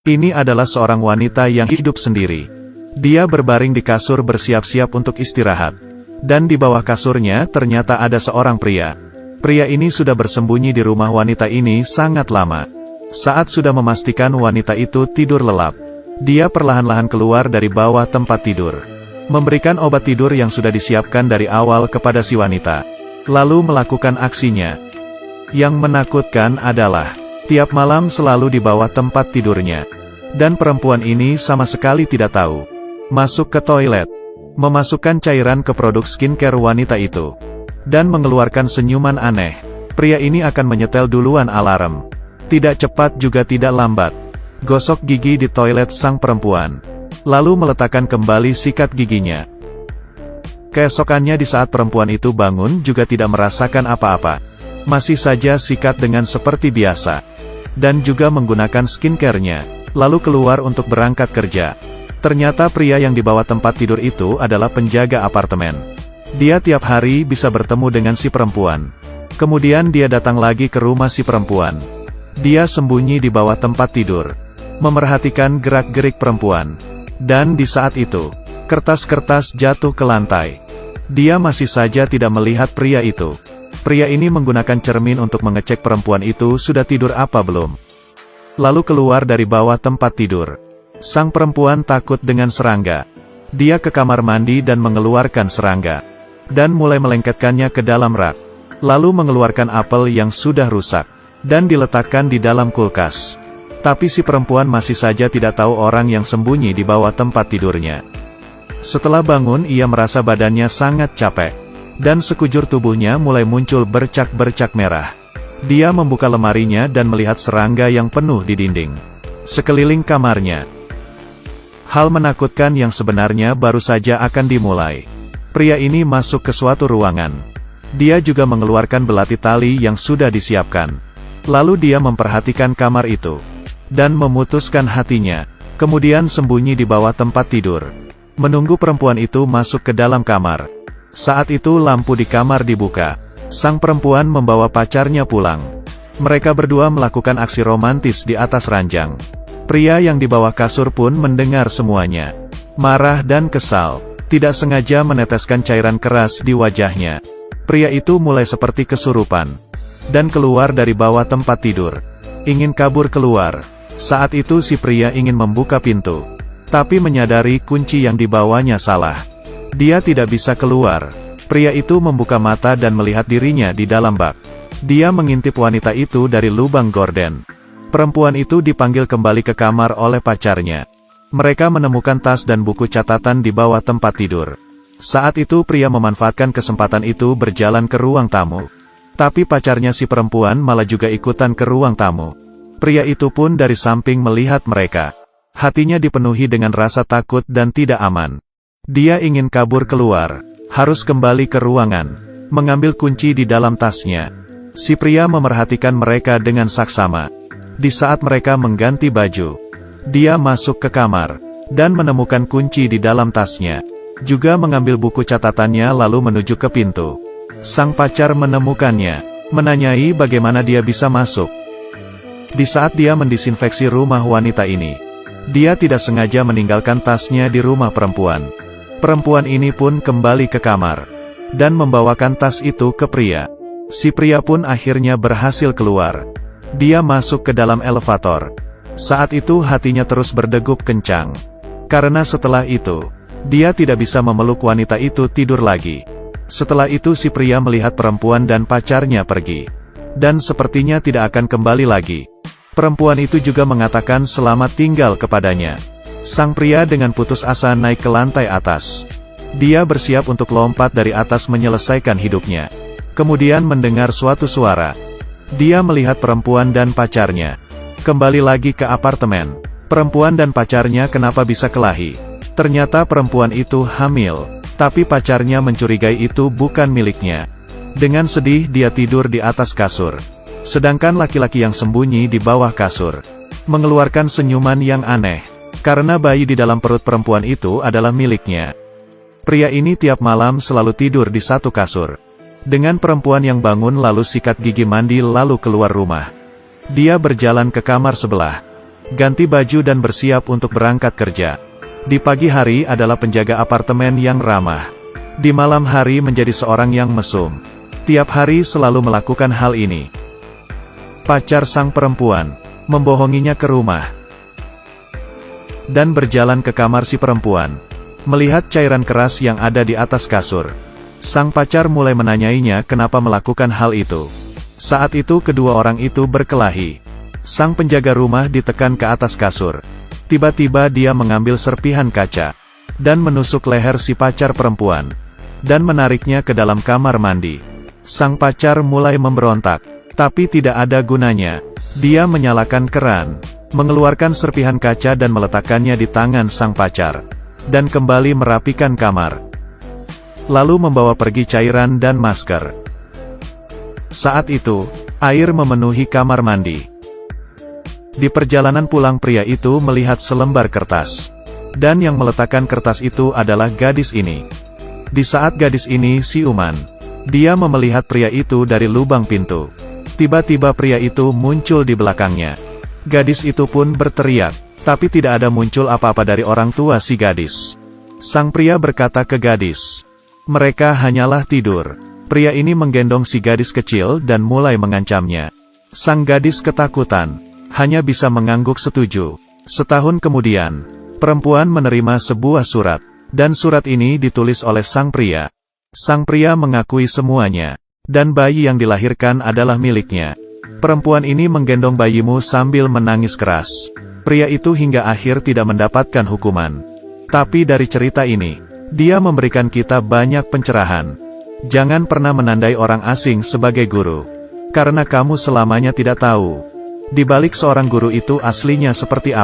Ini adalah seorang wanita yang hidup sendiri. Dia berbaring di kasur bersiap-siap untuk istirahat. Dan di bawah kasurnya ternyata ada seorang pria. Pria ini sudah bersembunyi di rumah wanita ini sangat lama. Saat sudah memastikan wanita itu tidur lelap, dia perlahan-lahan keluar dari bawah tempat tidur, memberikan obat tidur yang sudah disiapkan dari awal kepada si wanita, lalu melakukan aksinya. Yang menakutkan adalah, tiap malam selalu di bawah tempat tidurnya. Dan perempuan ini sama sekali tidak tahu. Masuk ke toilet, memasukkan cairan ke produk skincare wanita itu, dan mengeluarkan senyuman aneh. Pria ini akan menyetel duluan alarm. Tidak cepat juga tidak lambat. Gosok gigi di toilet sang perempuan, lalu meletakkan kembali sikat giginya. Keesokannya di saat perempuan itu bangun juga tidak merasakan apa-apa. Masih saja sikat dengan seperti biasa. Dan juga menggunakan skincare-nya, lalu keluar untuk berangkat kerja. Ternyata pria yang dibawa tempat tidur itu adalah penjaga apartemen. Dia tiap hari bisa bertemu dengan si perempuan. Kemudian dia datang lagi ke rumah si perempuan. Dia sembunyi di bawah tempat tidur, memerhatikan gerak-gerik perempuan. Dan di saat itu, kertas-kertas jatuh ke lantai. Dia masih saja tidak melihat pria itu. Pria ini menggunakan cermin untuk mengecek perempuan itu sudah tidur apa belum. Lalu keluar dari bawah tempat tidur. Sang perempuan takut dengan serangga. Dia ke kamar mandi dan mengeluarkan serangga, dan mulai melengketkannya ke dalam rak. Lalu mengeluarkan apel yang sudah rusak, dan diletakkan di dalam kulkas. Tapi si perempuan masih saja tidak tahu orang yang sembunyi di bawah tempat tidurnya. Setelah bangun ia merasa badannya sangat capek, dan sekujur tubuhnya mulai muncul bercak-bercak merah. Dia membuka lemarinya dan melihat serangga yang penuh di dinding sekeliling kamarnya. Hal menakutkan yang sebenarnya baru saja akan dimulai. Pria ini masuk ke suatu ruangan. Dia juga mengeluarkan belati tali yang sudah disiapkan. Lalu dia memperhatikan kamar itu, dan memutuskan hatinya. Kemudian sembunyi di bawah tempat tidur, menunggu perempuan itu masuk ke dalam kamar. Saat itu lampu di kamar dibuka. Sang perempuan membawa pacarnya pulang. Mereka berdua melakukan aksi romantis di atas ranjang. Pria yang di bawah kasur pun mendengar semuanya. Marah dan kesal, tidak sengaja meneteskan cairan keras di wajahnya. Pria itu mulai seperti kesurupan, dan keluar dari bawah tempat tidur. Ingin kabur keluar. Saat itu si pria ingin membuka pintu, tapi menyadari kunci yang dibawanya salah. Dia tidak bisa keluar. Pria itu membuka mata dan melihat dirinya di dalam bak. Dia mengintip wanita itu dari lubang gorden. Perempuan itu dipanggil kembali ke kamar oleh pacarnya. Mereka menemukan tas dan buku catatan di bawah tempat tidur. Saat itu pria memanfaatkan kesempatan itu berjalan ke ruang tamu. Tapi pacarnya si perempuan malah juga ikutan ke ruang tamu. Pria itu pun dari samping melihat mereka. Hatinya dipenuhi dengan rasa takut dan tidak aman. Dia ingin kabur keluar, harus kembali ke ruangan, mengambil kunci di dalam tasnya. Si pria memerhatikan mereka dengan saksama. Di saat mereka mengganti baju, dia masuk ke kamar, dan menemukan kunci di dalam tasnya. Juga mengambil buku catatannya lalu menuju ke pintu. Sang pacar menemukannya, menanyai bagaimana dia bisa masuk. Di saat dia mendisinfeksi rumah wanita ini, dia tidak sengaja meninggalkan tasnya di rumah perempuan. Perempuan ini pun kembali ke kamar, dan membawakan tas itu ke pria. Si pria pun akhirnya berhasil keluar. Dia masuk ke dalam elevator. Saat itu hatinya terus berdegup kencang. Karena setelah itu, dia tidak bisa memeluk wanita itu tidur lagi. Setelah itu si pria melihat perempuan dan pacarnya pergi. Dan sepertinya tidak akan kembali lagi. Perempuan itu juga mengatakan selamat tinggal kepadanya. Sang pria dengan putus asa naik ke lantai atas. Dia bersiap untuk lompat dari atas menyelesaikan hidupnya. Kemudian mendengar suatu suara. Dia melihat perempuan dan pacarnya kembali lagi ke apartemen. Perempuan dan pacarnya kenapa bisa kelahi? Ternyata perempuan itu hamil, tapi pacarnya mencurigai itu bukan miliknya. Dengan sedih dia tidur di atas kasur. Sedangkan laki-laki yang sembunyi di bawah kasur mengeluarkan senyuman yang aneh, karena bayi di dalam perut perempuan itu adalah miliknya. Pria ini tiap malam selalu tidur di satu kasur dengan perempuan yang bangun lalu sikat gigi mandi lalu keluar rumah. Dia berjalan ke kamar sebelah. ganti baju dan bersiap untuk berangkat kerja. Di pagi hari adalah penjaga apartemen yang ramah. Di malam hari menjadi seorang yang mesum. Tiap hari selalu melakukan hal ini. Pacar sang perempuan membohonginya ke rumah dan berjalan ke kamar si perempuan. Melihat cairan keras yang ada di atas kasur, sang pacar mulai menanyainya kenapa melakukan hal itu. Saat itu kedua orang itu berkelahi. Sang penjaga rumah ditekan ke atas kasur. Tiba-tiba dia mengambil serpihan kaca dan menusuk leher si pacar perempuan dan menariknya ke dalam kamar mandi. Sang pacar mulai memberontak, tapi tidak ada gunanya. Dia menyalakan keran, mengeluarkan serpihan kaca dan meletakkannya di tangan sang pacar, dan kembali merapikan kamar. Lalu membawa pergi cairan dan masker. Saat itu, air memenuhi kamar mandi. Di perjalanan pulang pria itu melihat selembar kertas. Dan yang meletakkan kertas itu adalah gadis ini. Di saat gadis ini siuman, dia melihat pria itu dari lubang pintu. Tiba-tiba pria itu muncul di belakangnya. Gadis itu pun berteriak, tapi tidak ada muncul apa-apa dari orang tua si gadis. Sang pria berkata ke gadis, "Mereka hanyalah tidur." Pria ini menggendong si gadis kecil dan mulai mengancamnya. Sang gadis ketakutan, hanya bisa mengangguk setuju. Setahun kemudian, perempuan menerima sebuah surat, dan surat ini ditulis oleh sang pria. Sang pria mengakui semuanya, dan bayi yang dilahirkan adalah miliknya. Perempuan ini menggendong bayimu sambil menangis keras. Pria itu hingga akhir tidak mendapatkan hukuman. Tapi dari cerita ini, dia memberikan kita banyak pencerahan. Jangan pernah menandai orang asing sebagai guru. Karena kamu selamanya tidak tahu di balik seorang guru itu aslinya seperti apa.